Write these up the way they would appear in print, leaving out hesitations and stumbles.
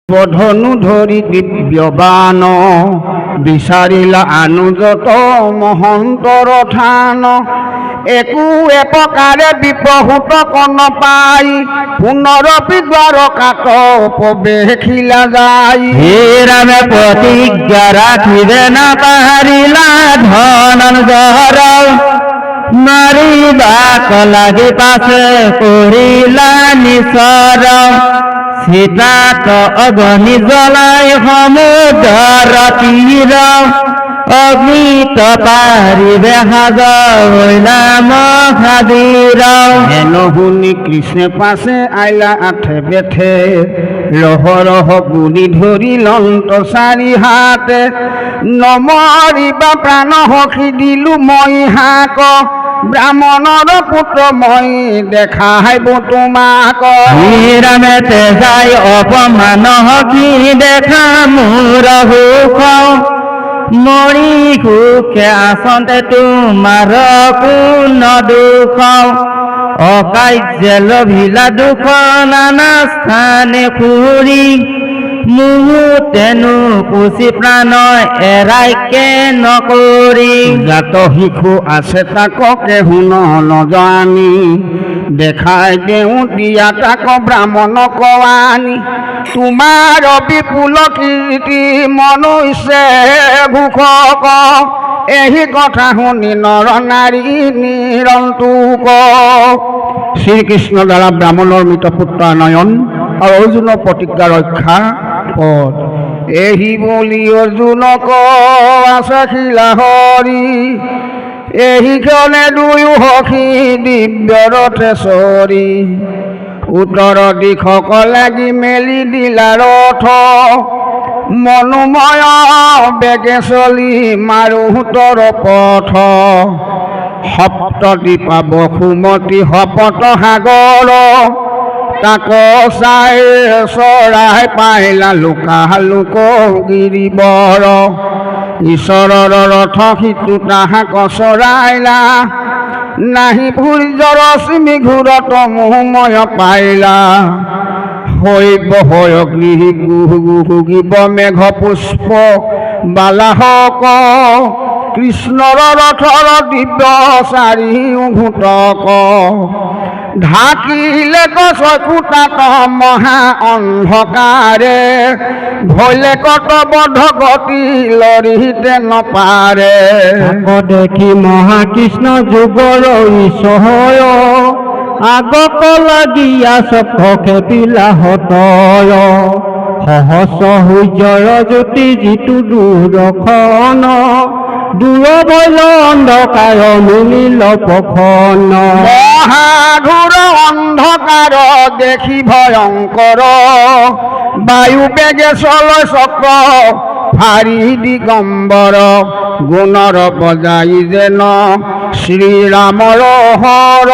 ধনু ধৰি দিব্যবান বিচাৰিলা আনুজত মহন্তৰ থান একো এপ্ৰকাৰে বিপ্ৰহূত কণ পাই পুনৰপি দ্বাৰকাত প্ৰৱেশিলা যায়। হে ৰামে প্ৰতিজ্ঞা ৰাখিবে নাপাহৰিলা ধনঞ্জয় মাৰিবাক লাগি পাছে কৰিলা নিচৰ সীতাক অগ্নি জ্বলাই সমুদ্ৰ তীৰ অগ্নিত পাৰিবে সাজা মহাবীৰ। হেনো শুনি কৃষ্ণে পাছে আইলা আঠে বেঠে ৰহ ৰহ গুৰি ধৰি লন্ত চাৰি হাতে নমৰিবা প্ৰাণ সখী দিলো মই হাক ব্ৰাহ্মণৰ পুত্ৰ মই দেখাইব তোমাক। ৰামে তেজাই অপমান সখী দেখা মোৰ সুখ মৰি সুখে আচন্তে তোমাৰ কোন দুখ অকাৰ্যে লভিলা দুখ নানা স্থানে ফুৰি মুহূৰ্তেনো পুচি প্ৰাণ এৰাইকে নকৰি। জাত শিশু আছে তাক কেহু নজানি দেখাই দেওঁ দিয়া তাক ব্ৰাহ্মণক আনি তোমাৰ বিপুল কীৰ্তি মনুষ্যে ভূষক এই কথা শুনি নৰ নাৰী নিৰন্তক। শ্ৰীকৃষ্ণৰ দ্বাৰা ব্ৰাহ্মণৰ মৃত পুত্ৰ নয়ন আৰু অৰ্জুনৰ প্ৰতিজ্ঞা ৰক্ষা পদ এহি বুলি অৰ্জুনক আচাখিলা হৰি এহি ক্ষণে দুয়ো সখী দিব্য ৰথে চৰি উত্তৰ দিশক লাগি মেলি দিলা ৰথ মনোময় বেগে চলি মাৰুতৰ পথ সপ্তদ্বীপা বসুমতী শপত সাগৰ তাক চাই চৰাই পাইলা লোকা লোক গিৰিবৰ ঈশ্বৰৰ ৰথ সিটো তাহাক চৰাইলা নাহি ভূৰ্য ৰশ্মি ঘূৰত মোহময় পাইলা হৈব হয় গৃহী গুহিব মেঘ পুষ্প বালাহক কৃষ্ণৰ ৰথৰ দিব্য চাৰি ঘোটক ঢাকিলে চকু তাত মহা অন্ধকাৰে ভৈলে কত বধ গতি লৰিতে নপাৰে। দেখি মহাকৃষ্ণ যুগৰ ঈশ্বৰ আগক লাগিয়া চক্ষে বিলাহতৰ সহস্ৰ সূৰ্যৰ জ্যোতি যিটো দূৰখন দূৰ ভৈল অন্ধকাৰ মিলিল পখন মহাঘোৰ অন্ধকাৰ দেখি ভয়ংকৰ বায়ু বেগে চলয় চক্ৰ ভাৰী দিগম্বৰ গুণৰ বজাই যেন শ্ৰীৰামৰ হৰ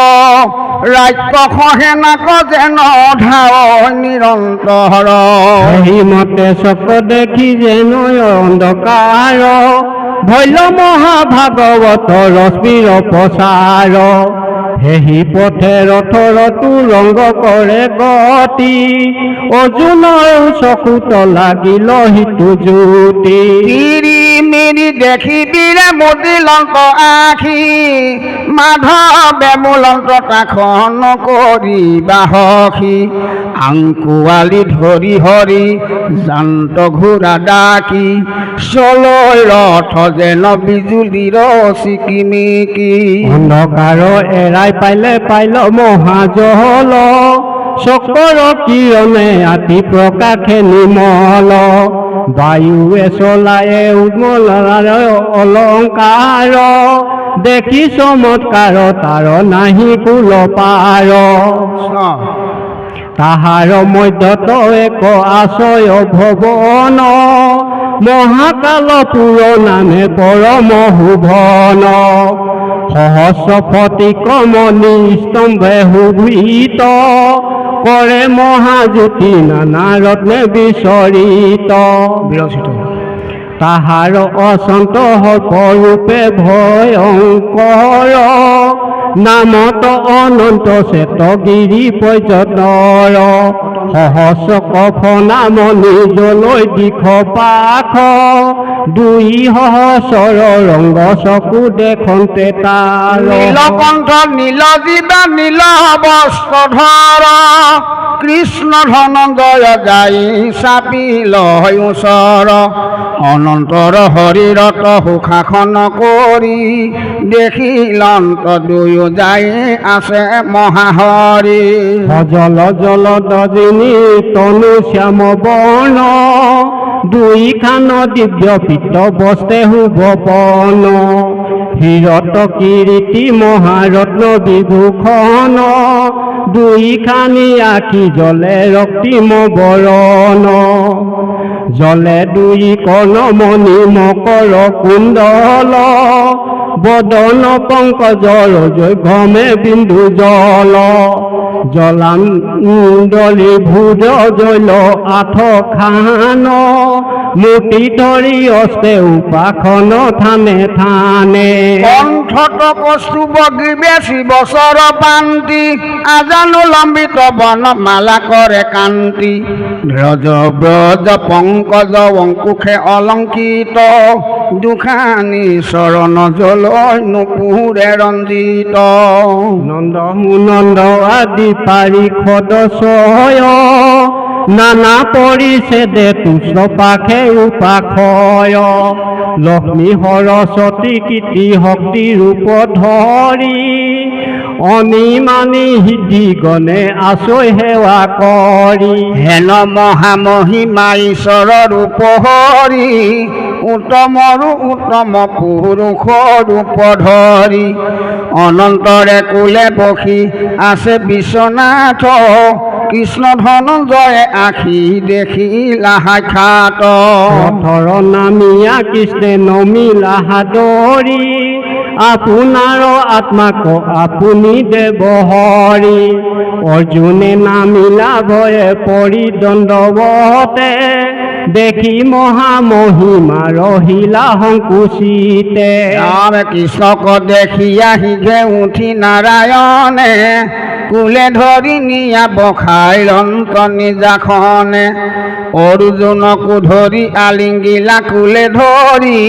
ৰাক্ষস সেনাক যেন ধাৱ নিৰন্তৰ। মতে চক্ৰ দেখি যেন অন্ধকাৰ ভৈল মহাভাগৱত ৰশ্মিৰ প্ৰচাৰ সেই পথে ৰথৰ তুৰংগ কৰে গতি অৰ্জুনৰ চকুত লাগিল সিটো জ্যোতি তিৰি মিৰি দেখিবিৰে মুদিলন্ত আখি মাধৱে মূলন্ত তাখন কৰিবা সখী আংকুৱালি ধৰি হৰি জান্ত ঘোঁৰা ডাকি চলৈ ৰথ যেন বিজুলীৰ চিকিমিকি অন্ধকাৰ এৰাই পাইল মহাজল চকৰ কিৰণে আতি প্ৰকাশে নিমল বায়ুৱে চলায়ে উৰ্মল অলংকাৰ দেখি চমৎকাৰ তাৰ নাহি কুল পাৰ তাহাৰ মধ্যত এক আশ্ৰয় ভৱন মহাকাল পুৰ নামে পৰম শুভন সহস্ৰ ফটিক মণি স্তম্ভে শোভিত কৰে মহাজ্যোতি নানা ৰত্নে বিচৰিত তাহাৰ অচন্ত সৰ্পৰূপে ভয়ংকৰ নামত অনন্ত চেতগিৰি পৰ্যটৰ সহস্ৰ কফ নাম নিজলৈ দিশ পাখ দুই সহস্ৰৰ ৰংগ চকু দেখন্তে তাৰ নীলকণ্ঠ নীলজীৱা নীল বস্ত্ৰধৰ কৃষ্ণ ধনঞ্জয় যাই চাপি লয় ওচৰ অনন্তৰ শৰীৰত সুশাসন কৰি দেখিলন্ত দুয়ো যাই আছে মহাহৰি সজল জল দজিনী তনু শ্যাম বৰ্ণ দুই খান দিব্য পিত্ত বস্তে শুভ পৰ্ণ হীৰত কিৰীতি মহাৰত্ন বিভূষণ দুই খানি আখি জলে ৰক্তিম বৰণ জলে দুই কৰ্ণমণি মকৰ কুণ্ডল বদন পংকজৰ যৈঘমে বিন্দু জল জলান্দলি ভুজ জৈল আঠ খান মূৰ্তি ধৰি অস্তে উপাসন থানে থানে কণ্ঠত কস্তুভ গ্ৰীৱে শিৱচৰ পান্তি আজানু লম্বিত বনমালা কৰে কান্তি ধ্ৰজ ব্ৰজ পংকজ অংকুশে অলংকিত দুখানি চৰণ জলৈ নুপুৰে ৰঞ্জিত নন্দ মুনন্দ আদি পাৰিষদ ছয় নানা পৰিছেদে তুষ্ট পাখে উপাক্ষয় লক্ষ্মী সৰস্বতী কীৰ্তি শক্তি ৰূপ ধৰি অনিমানি সিদ্ধি গণে আছৈ সেৱা কৰি হেন মহামহিমা ঈশ্বৰ ৰূপ হৰি উত্তমৰো উত্তম পুৰুষ ৰূপ ধৰি অনন্তৰে কুলে বসি আছে বিশ্বনাথ কৃষ্ণ ধনঞ্জয়ে আখি দেখিলা সাক্ষাৎ ৰথৰ নামিয়া কৃষ্ণে নমিলা হাদৰি আপোনাৰ আত্মাক আপুনি দেৱ হৰি অৰ্জুনে নামিলা ভয়ে পৰি দণ্ডৱতে দেখি মহামহিমা ৰহিলা সংকুচিতে ৰাম কৃষ্ণক দেখিয়া সিঘে উঠি নাৰায়ণে কুলে ধৰি নিয়া বখাই ৰন্ত নিজাখনে অৰ্জুনকো ধৰি আলিংগিলা কুলে ধৰি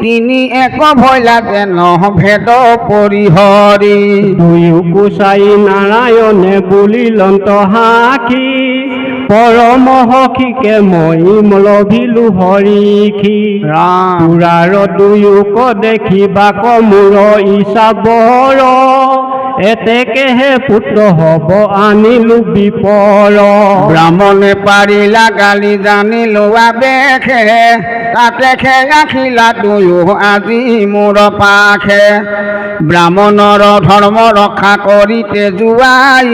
তিনি এক ভৈলাতে নহভেদ পৰিহৰি দুয়ো কুচাই নাৰায়ণে বুলিলন্ত সাক্ষী পৰম সখীকে মই লভিলো হৰিষি পুৰাৰ দুয়োক দেখিবাক মোৰ ইচ্ছা বৰ এতেকেহে পুত্ৰ হব আনিলো বিপৰ ব্ৰাহ্মণে পাৰিলা গালি জানিলো আবেশে তাতে খেয়াখিলা দুয়ো আজি মোৰ পাখে ব্ৰাহ্মণৰ ধৰ্ম ৰক্ষা কৰিতে যোৱাই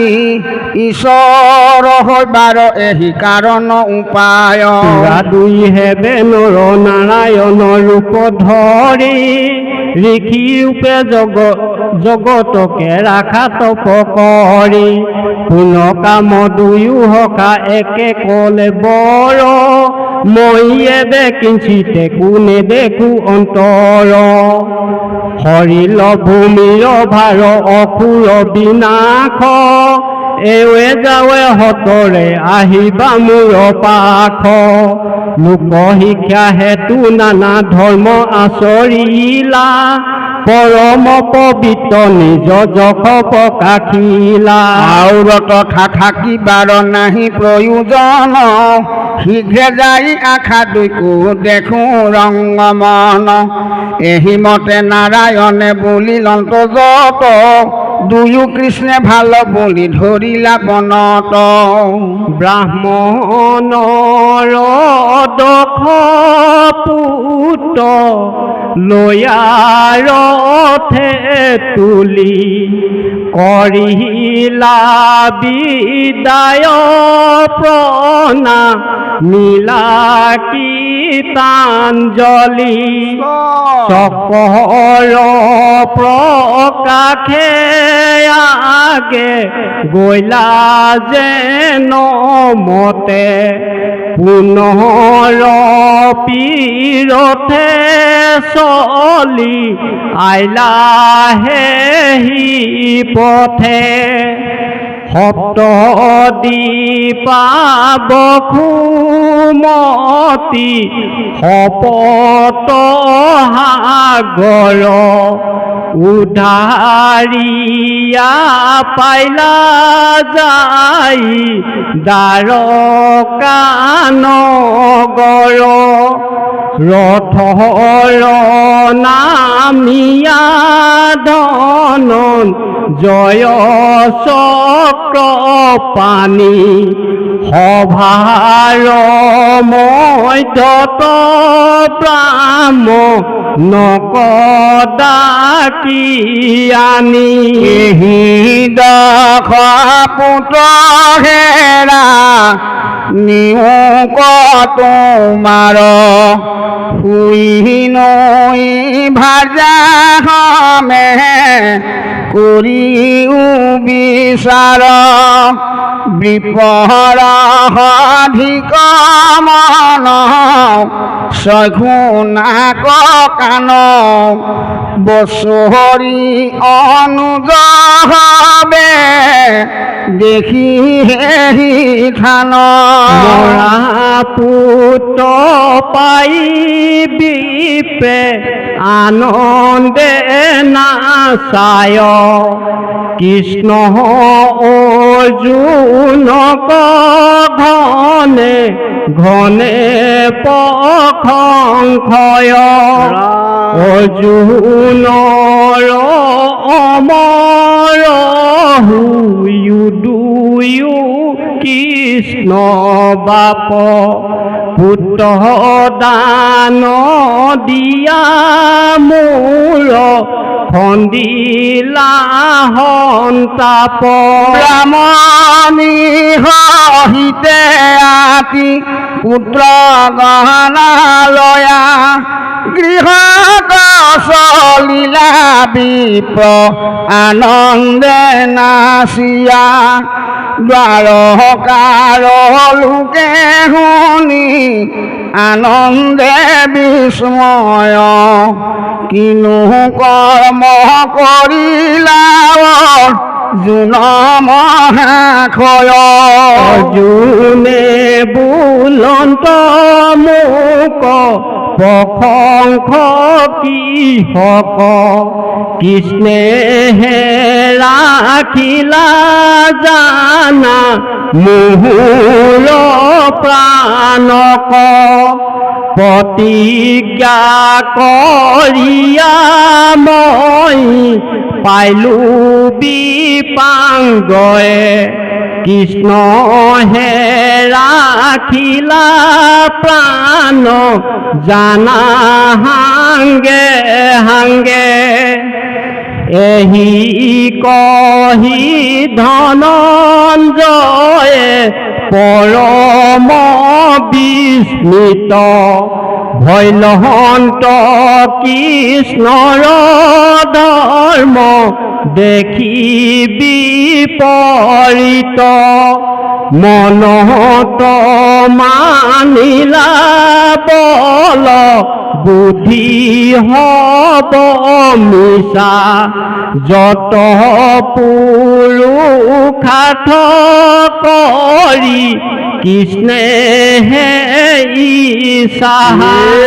ঈশ্বৰ হৈবাৰ এহি কাৰণ উপায় দুই হেবে নৰ নাৰায়ণ ৰূপ ধৰি ঋষি ৰূপে জগতকে ৰাখা তপ কৰি পুন কাম দুয়ো সখা একে কলে বৰ মই এবে কিঞ্চিতে কোনে দেখো অন্তৰ হৰিল ভূমিৰ ভাৰ অসুৰ বিনাশ এৱে যাৱে হতৰে আহিবা মোৰ পাখ লোক শিক্ষা হেতু নানা ধৰ্ম আচৰিলা পৰম পবিত্ৰ নিজ যশ প্ৰকাশিলা আউৰত থাকিবাৰ নাহি প্ৰয়োজন শীঘ্ৰে যাই আশা দুইকো দেখো ৰংগমন এহি মতে নাৰায়ণে বুলিলন্ত যত দুয়ো কৃষ্ণে ভাল বুলি ধৰিলা বনত ব্ৰাহ্মণৰ দক্ষ পুত্ৰ লয়াৰথে তুলি কৰিলা বিদায় প্ৰণাম নীলাকীতাঞ্জলি সকল প্ৰকাশে আগে গৈলা যেন মতে পুনৰ পীৰথে চলি আইলা হেহি পথে সপ্ত দীপাবসুমতি শপত সাগৰ উধাৰিয়া পাইলা যাই দ্বাৰকা নগৰ ৰথৰ নামিয়া ধন জয় চক্ৰ পানী সভাৰ মধ্যত ব্ৰাহ্ম নকদাকি আনি দখ পুত্ৰ হেৰা নিয়োগ তোমাৰ শুই নৈ ভাজা হমে কৰিও বিচাৰ বিপৰ অধিক মন চঘুনাক কাণ বছৰি অনুজ হবে দেখি হেৰি থান মৰা পুত্ৰ পাই বিপে আনন্দে নাচায় কৃষ্ণ অৰ্জুনক ঘনে ঘনে প্ৰশংসয় অৰ্জুনৰ অমৰ দুয়ো কৃষ্ণ বাপ পুত্ৰ দান দিয়া মোৰ খন্দিলা সন্তাপ ব্ৰাহ্মণী সহিতে আতি পুত্ৰ গহনা লয়া গৃহত চলিলা বিপ্ৰ আনন্দে নাচিয়া দ্বাৰকাৰ লোকে শুনি আনন্দে বিস্ময় কিনো কৰ্ম কৰিলা জুন মহাক্ষয় অৰ্জুনে বুলন্ত মোক প্ৰশংস কিহক কৃষ্ণে হে ৰাখিলা জানা মোহৰ প্ৰাণক প্ৰতিজ্ঞা কৰিয়া মই পাইলো বিপাংগয়ে কৃষ্ণ হে ৰাখিলা প্ৰাণ জানা হাংগে হাংগে এহি কহি ধনঞ্জয়ে পৰম বিস্মিত ভৈলহন্ত কৃষ্ণৰ ধৰ্ম দেখি বিপৰীত মনত মানিলা বল বুদ্ধি হব মিছা যত পুৰুষাৰ্থ কৰি কৃষ্ণে হে ঈশা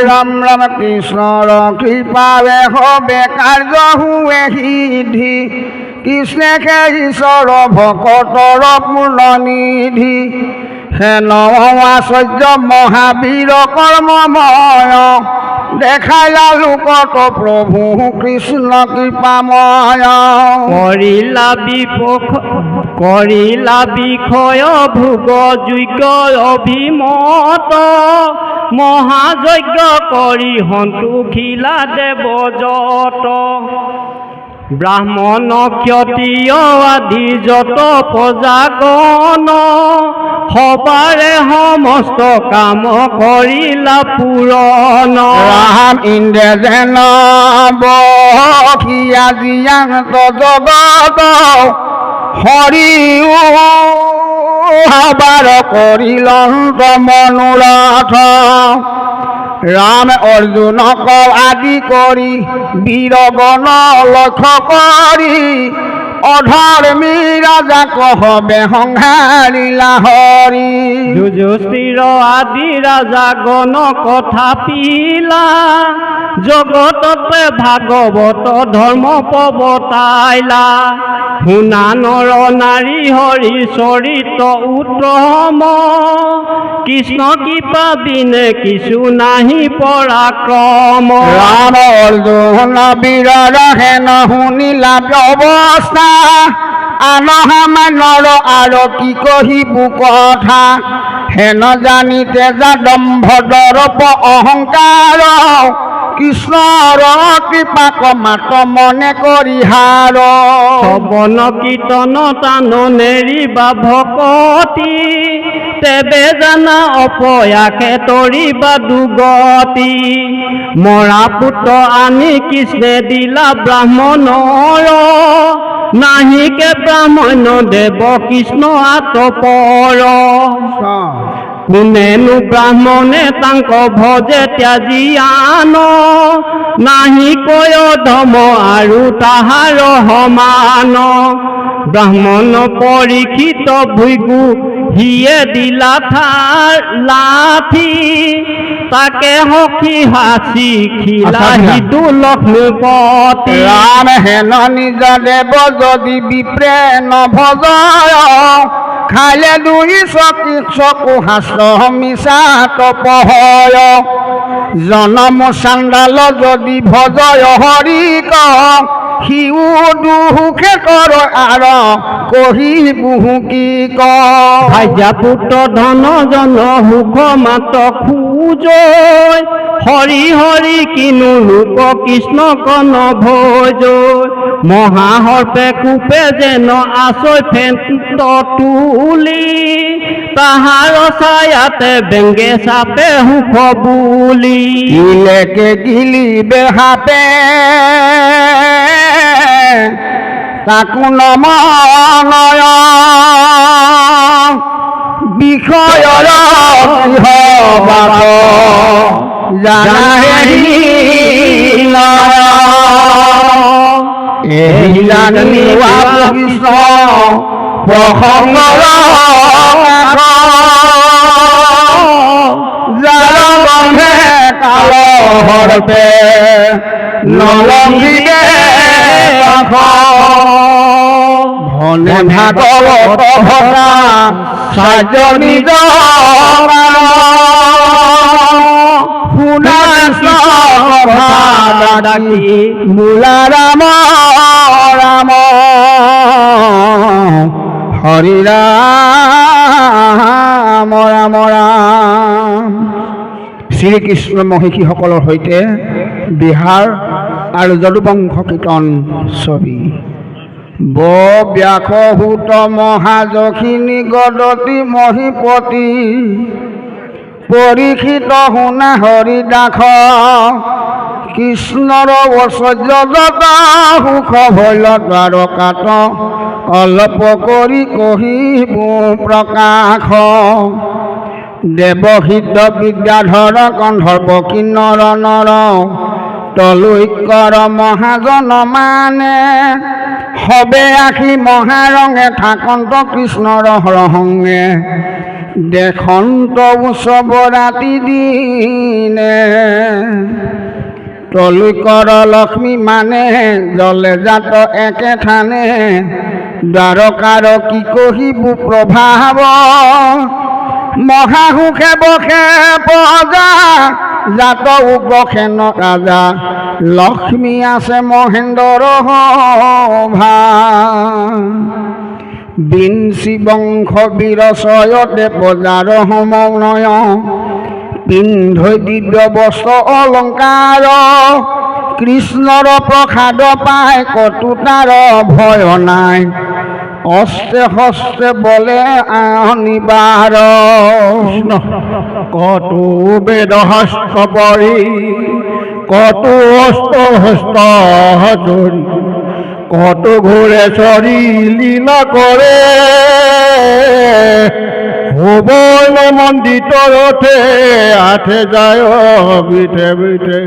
ৰাম ৰাম কৃষ্ণৰ কৃপাৰে হবে কাৰ্য হুৱে সিদ্ধি কৃষ্ণে হে ঈশ্বৰ ভকতৰ পূৰ্ণ নিধি হেন আচৰ্য মহাবীৰ কৰ্মময় দেখাইলা লোকত প্ৰভু কৃষ্ণ কৃপাময় কৰিলা বিষয় ভোগ যোগ্য অভিমত মহাযজ্ঞ কৰি সন্তোষিলা দেৱজত ব্ৰাহ্মণ ক্ষত্ৰিয় আদি যত প্ৰজাগণ সবাৰে সমস্ত কাম কৰিলা পূৰণ। ৰাম ইন্দ্ৰ যেন বহিয়া জিয়ান্ত জগত হৰিও সবাৰ কৰিলন্ত মনোৰথ। ৰাম অৰ্জুনক আদি কৰি বীৰগণ লক্ষ্য কৰি অধৰ্মী ৰাজাক হবে সংহাৰিলা হৰি। যুধিষ্ঠিৰ আদি ৰাজাগণ কথা পিলা জগততে ভাগৱত ধৰ্ম প্ৰৱৰ্তাইলা। শুনা নৰ নাৰী হৰি চৰিত উত্তম কৃষ্ণ কৃপা বিনে কিছু নাহি পৰাক্ৰম। ৰাম অৰ্জুন বীৰৰ হেন শুনিলা ব্যৱস্থা আন সামান্যৰ আৰু কি কহিব কথা। হেন জানিতে যাদম্ভ দৰ্প অহংকাৰ কৃষ্ণৰ কৃপাক মাত মনে কৰি হাৰ। শ্ৰৱণ কীৰ্তন তান নেৰিবা ভকতি তেবে জানা অপয়াসে তৰিবা দুগতি। মৰা পুত্ৰ আনি কৃষ্ণে দিলা ব্ৰাহ্মণৰ নাহিকে ব্ৰাহ্মণ দেৱ কৃষ্ণ আতপৰ। কোনেনো ব্ৰাহ্মণে তাংক ভজে ত্যাজি আন নাহি কয় ধম আৰু তাহাৰ সমান। ব্ৰাহ্মণ পৰীক্ষিত ভৃগু হিয়ে দিলা থাৰ লাঠি তাকে সখী হাসি খিলাহিটো লক্ষ্মীপতি। ৰাম হেন নিজ দেৱ যদি বিপ্ৰে নভজয় খালে দুই চকী চকু হাস মিছা তপহয়। জনম চাণ্ডাল যদি ভজয় হৰিক সিও দুখে কৰ আৰ কহিবুহু কি ক। ভাইজা পুত্ৰ ধন জন সুখ মাত খোজৈ হৰি হৰি কিনো ৰূপ কৃষ্ণ কন ভোজ। মহাসৰ্পে কোপে যেন আচৈ ফেন্ত তুলি তাহাৰ ছায়াতে বেংগে চাপে সুখ বুলি। ইলেকে গিলিবে সাপে তাকো নমনয় বিষয়ৰ বাক জানাহি এই জানিবা কৃষ্ণ প্ৰসংগৰ যাৰ গন্ধে কাল হৰপে নলংঘিবে ধনে ভাগৱত ভটা সাৰ্য নিজ শুনা ডাকি মূলা ৰাম ৰাম হৰি ৰাম ৰাম ৰাম। শ্ৰীকৃষ্ণ মহিষীসকলৰ সৈতে বিহাৰ আৰু যদুবংশ কীৰ্তন ছবি। ব্যাসসূত মহাযখিনী গদতি মহিপতি পৰীক্ষিত শুনা হৰিদাস কৃষ্ণৰ ঐশ্বৰ্য যত সুখ ভৈল দ্বাৰকাত অলপ কৰি কহিব প্ৰকাশ। দেৱহিত বিদ্যাধৰ গন্ধৰ্ব কিন্নৰ নৰ তলৈকৰ মহাজন মানে হবে আখি মহাৰঙে থাকন্ত কৃষ্ণৰ হৰসংগে দেখন্ত উৎসৱ ৰাতি দিনে। তলৈকৰ লক্ষ্মী মানে জলে জাত একে থানে দ্বাৰকাৰ কি কহিব প্ৰভাৱ মহাসুখে বসে প্ৰজা জাত উগ্ৰসেন ৰাজা লক্ষ্মী আছে মহেন্দ্ৰ সভা। বিঞ্চি বংশ বীৰচয়তে প্ৰজাৰ সমনয় পিন্ধৈ দিব্য বস্ত্ৰ অলংকাৰ কৃষ্ণৰ প্ৰসাদ পাই কতো তাৰ ভয় নাই অস্তে হস্তে বলে আনিবাৰ কতো বেদহস্ত পৰি কতো অস্ত হস্ত ধৰি কত ঘুরে চরি লীলা করে ভুবন মন্দিত রথে আঠে যায় বিঠে বিঠে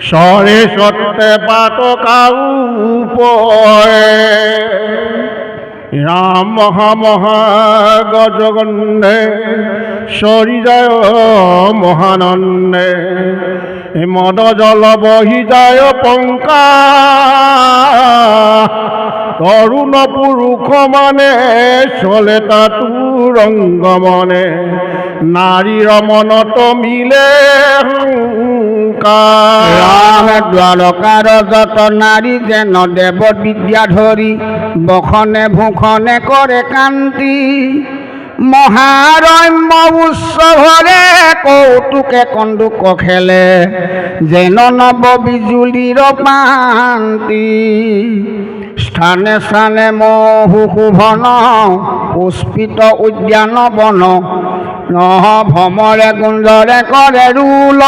স্বরে সত্যে পাতকাউ পরে রাম মহা গজগন্ধে সরি যায় মহানন্দে মদ জল বহি যায় পঙ্কা তরুণ পুরুষ মানে চলে তাতু রঙ্গ মনে নারীর মনত মিলে ৰাম দ্বাৰকাৰ যত নাৰী যেন দেৱ বিদ্যা ধৰি বখনে ভূষণে কৰে কান্তি মহাৰম্য উৎসৱৰে কৌতুকে কন্দুক খেলে যেন নৱ বিজুলীৰ পান্তি স্থানে স্থানে মহু শোভন পুষ্পিত উদ্যান বন নহ ভ্ৰমৰে গুঞ্জৰে কৰে ৰুল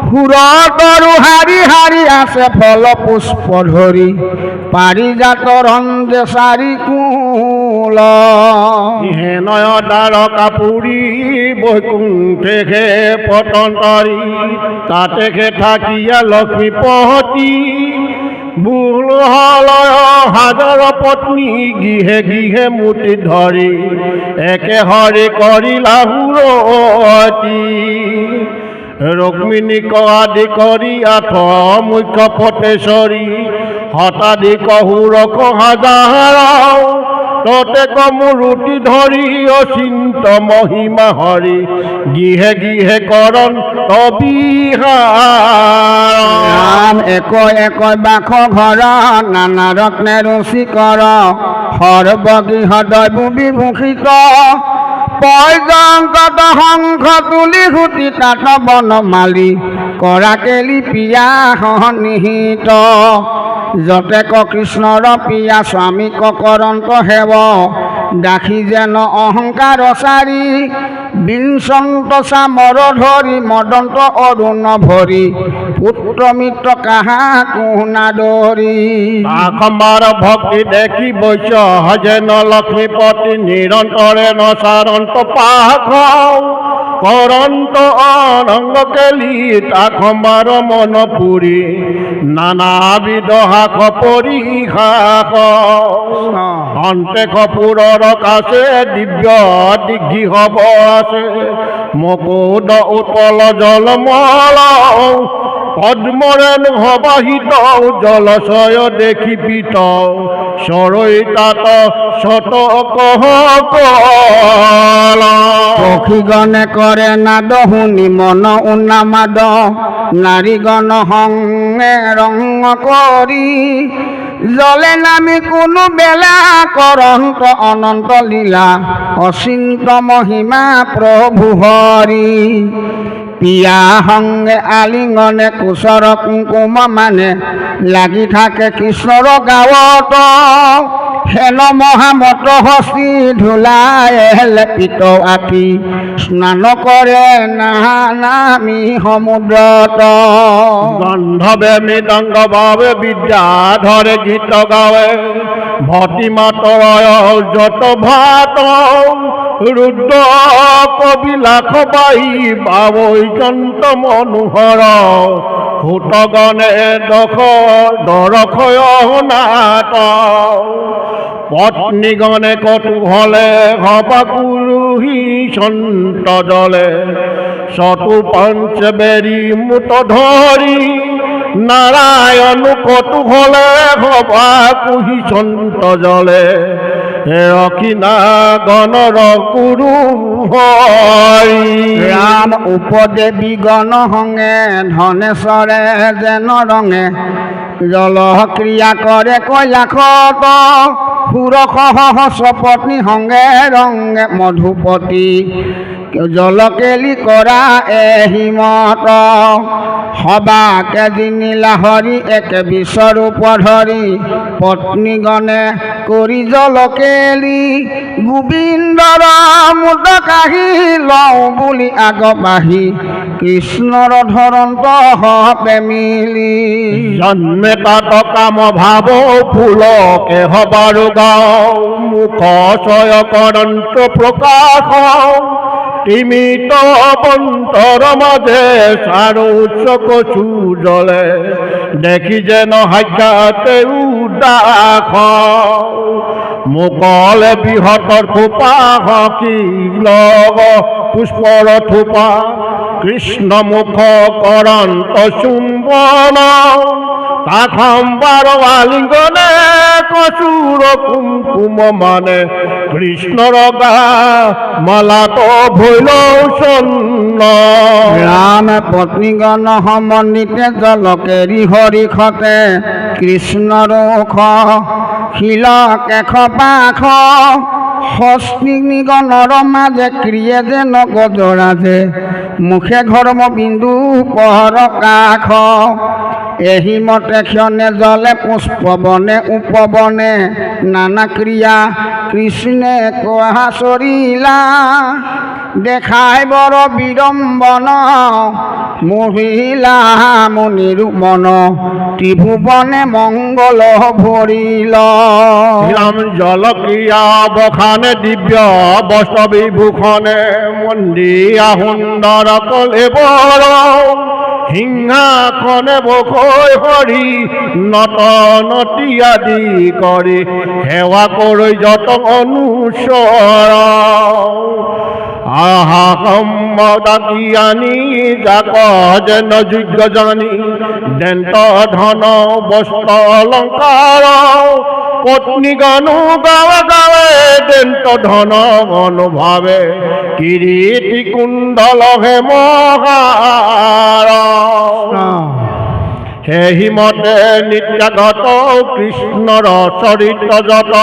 সুৰতৰু হাৰি হাৰি আছে ফল পুষ্প ধৰি পাৰিজাত ৰঞ্জে চাৰি কুল হেনয় দ্বাৰকা পুৰী বৈকুণ্ঠে পতন্তৰী তাতে থাকিয়া লক্ষ্মীপতি বুলহলয় হাজাৰ পত্নী গৃহে গৃহে মুঠি ধৰি একে হৰি কৰিলা সুৰতি ৰুক্মিণীক আদি কৰি আঠ মুখ্য পটেশ্বৰী শতাধিক সুৰক হাজাৰ ততে কমূৰুতি ধৰি অচিন্ত মহিমা হৰি গৃহে গৃহে কৰণ তবিহাৰ ৰাম একৈ একৈ বাস ঘৰ নানা ৰত্নে ৰুচি কৰ সৰ্বগৃহ দৈৱ বিভূষিত পৰ্যন্ত শংখ তুলি সুতি তাত বনমালী কৰা কেলি পিয়া সন্নিহিত যতে কৃষ্ণৰ পিয়া স্বামীক কৰন্ত সেৱ দাসী যেন অহংকাৰ চাৰি বিংশন্ত চামৰ ধৰি মদন্ত অৰুণ ভৰি পুত্ৰ মিত্ৰ কাহা কুহুনা দৰি আখম্বাৰ ভক্তি দেখি বৈশ্য যেন লক্ষ্মীপতি নিৰন্তৰে নচাৰন্ত পাখ কৰন্ত অনংগ কেলি আখম্বাৰ মন পুৰি নানাবিধ শাখ পৰিশাখ অন্তে কপুৰৰ কাছে দিব্য দিঘি হব আছে মুকুদ উৎপল জলমল পদ্মৰেণু সবাহিত জলশয় দেখি পিত সৰৈ তাত শতক পক্ষীগণে কৰে নাদ শুনি মন উন্নামাদ নাৰীগণ সংগে ৰং কৰি জলে নামি কোনো বেলা কৰন্ত অনন্ত লীলা অচিন্ত মহিমা প্ৰভু হৰি পিয়া সংগে আলিংগনে কুশৰ কুংকুম মানে লাগি থাকে কৃষ্ণৰ গাঁৱত হেন মহামত হস্তি ধূলাই লেপিত আঁকি স্নান কৰে নামি সমুদ্ৰত গন্ধবে মৃদঙ্গ বাবে বিদ্যাধৰে গীত গাৱে ভটি মাতৰয় যত ভাত ৰুদ্ৰ কবিলাস বাই বাবৈজন্ত মনোহৰ ভূতগণে দৰখয় নাট পত্নীগণে কৌতূহলে সভা কুৰুহি সন্ত জলে শতু পঞ্চবেৰী মুত ধৰি নাৰায়ণ কৌতূহলে সভা কুহি সন্ত জলে ৰখিনা গণৰ গুৰু হৰি ৰাম উপদেৱী গণ সংগে ধনেশ্বৰে যেন ৰঙে জল ক্ৰিয়া কৰে কৈলাসত সুৰসহ পত্নী সংগে ৰঙে মধুপতি জলকেলি কৰা এহিমত সবাকে দিনিলা হৰি একে বিশ্বৰূপ ধৰি পত্নীগণে কৰি জলকেলি গোবিন্দৰ মুদ কাঢ়ি লওঁ বুলি আগবাঢ়ি কৃষ্ণৰ ধৰন্ত প্ৰেমিলি জন্মে তাত কাম ভাব ফুলকে হবাৰু গাওঁ মুখ চয় কৰন্ত প্ৰকাশ তিমিত বন্তৰ মাজে চাৰু চকু জলে দেখি যেন সাক্ষাতে উদাস মুকলে বৃহতৰ থোপা হকি লগ পুষ্পৰ থোপা কৃষ্ণ মুখ কৰন্ত চুম্বন তাখম্বাৰ আলিংগনে কচুৰ কুমকুম মানে কৃষ্ণৰ গা মালাত ভৈল চন্ন ৰাম পত্নীগণ সমন্বিতে জলকেৰি হৰিষতে কৃষ্ণৰ ওখ শিলক এশ পাশ হস্তিগণৰ মাজে ক্ৰিয়ে যেন গজৰাজে মুখে ঘৰ্ম বিন্দু পহৰ কাষ এহিমতে ক্ষণে জলে পুষ্পবনে উপবনে নানা ক্ৰিয়া কৃষ্ণে কোৱা চৰিলা দেখাই বৰ বিড়ম্বন মহিলা মুনিৰ মন ত্ৰিভুৱনে মংগল ভৰিল ৰাম জলক্ৰিয়া বখানে দিব্য বস্ত্ৰ বিভূষণে মন্দিয়া সুন্দৰ কলে বড় সিংহাসনে বকৈ হৰি নত নতি আদি কৰি সেৱা কৰি যত অনুচৰ আহা সম্মদাকি আনি যাক যেন যোগ্য জানি দেন্ত ধন বস্ত্ৰ অলংকাৰ পত্নীগণো গাঁৱে গাঁৱে দেন্ত ধন অনুভাৱে কিৰীটি কুণ্ডল হেমহাৰ সেহিমতে নিত্যাগত কৃষ্ণৰ চৰিত্ৰ যত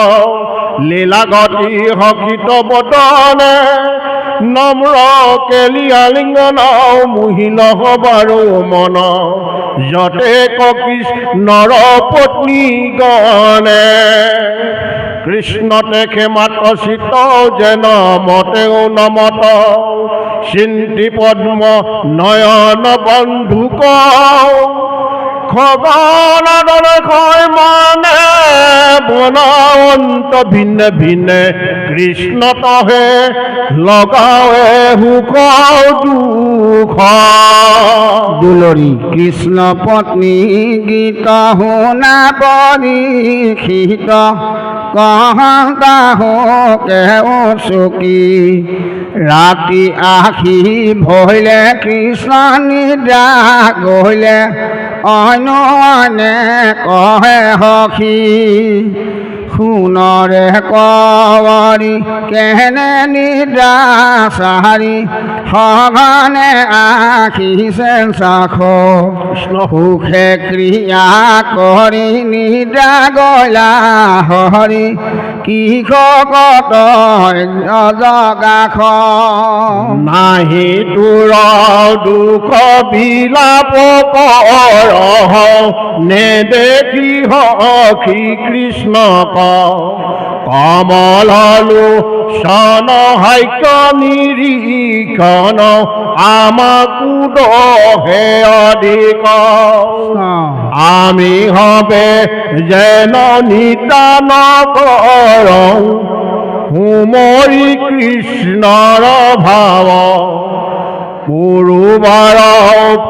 লীলাগতি হকিত বদনে নম্ৰ কেলি আলিংগন মোহিল হবাৰো মন যতে কৃষ্ণৰ পত্নীগণে কৃষ্ণতে ক্ষেমাত চিত যেন মতেও নমত চিন্তি পদ্ম নয়ন বন্ধুক খগনদনে কয় মানে বনৱন্ত ভিন্ন ভিন্নে কৃষ্ণ তহে লগাৱে সুখ দুখ দুলৰী কৃষ্ণ পত্নী গীত শুনা পৰীক্ষিত কহতা হোকে চকী ৰাতি আহি ভৈলে কৃষ্ণ নিদ্ৰা গলে অন্যনে কহে সখী শুনৰে কৱৰি কেনে নিদ্ৰা চাহাৰি সঘনে আখিছে চাখ সুখে ক্ৰিয়া কৰি নিদ্ৰা গলা হৰি কি কত জগাখ নাহি তোৰ দুখ বিলাপ কৰ নেদেখি সখী কৃষ্ণ কমললো সন হাইক নিৰীক্ষণ আমাকো দহে অধিক আমি হবে যেন নিতান কৰ সুমৰি কৃষ্ণৰ ভাৱ পুৰুবাৰ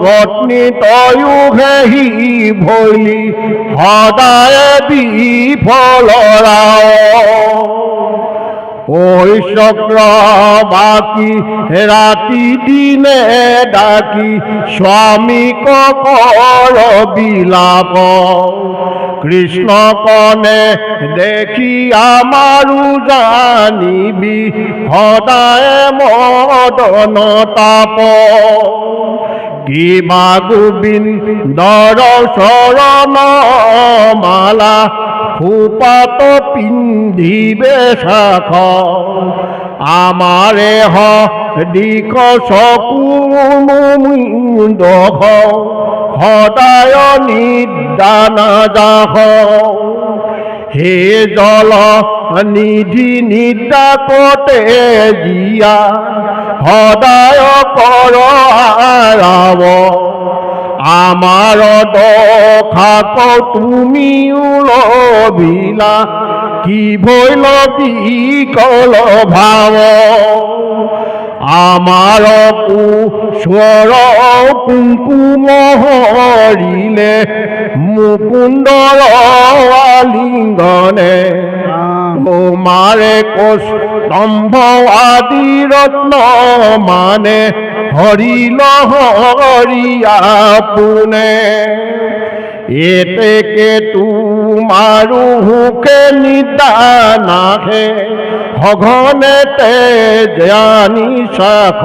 পত্নী তয়ো হেহি ভৈলি সদায় বিফলৰা ঐ চক্ৰ বাকি ৰাতি দিনে ডাকি স্বামীক কৰ বিলাপ কৃষ্ণ কনে দেখি আমাৰো জানিবি সদায় মদন তাপ কিবা গোবিন্দৰ চৰণ মালা খোপাত পিন্ধিবে শাখ আমারে দিক চকুমুন্দ সদায় নিদানা যাহ হে জল নিধি নিদাকতে জিয়া সদায় কৰ আৰাব আমার দখাক তুমি লভিলা কি ভইল বিকল ভাব আমার কুস্বর কুঙ্কুম হরিলে মুকুন্দর আলিঙ্গনে তোমারে স্তম্ভ আদি রত্ন মানে হরিল হরিয়া পুনে এতেকে তোমারু হুকে নিদানাহে সঘনেতে জানি শাখ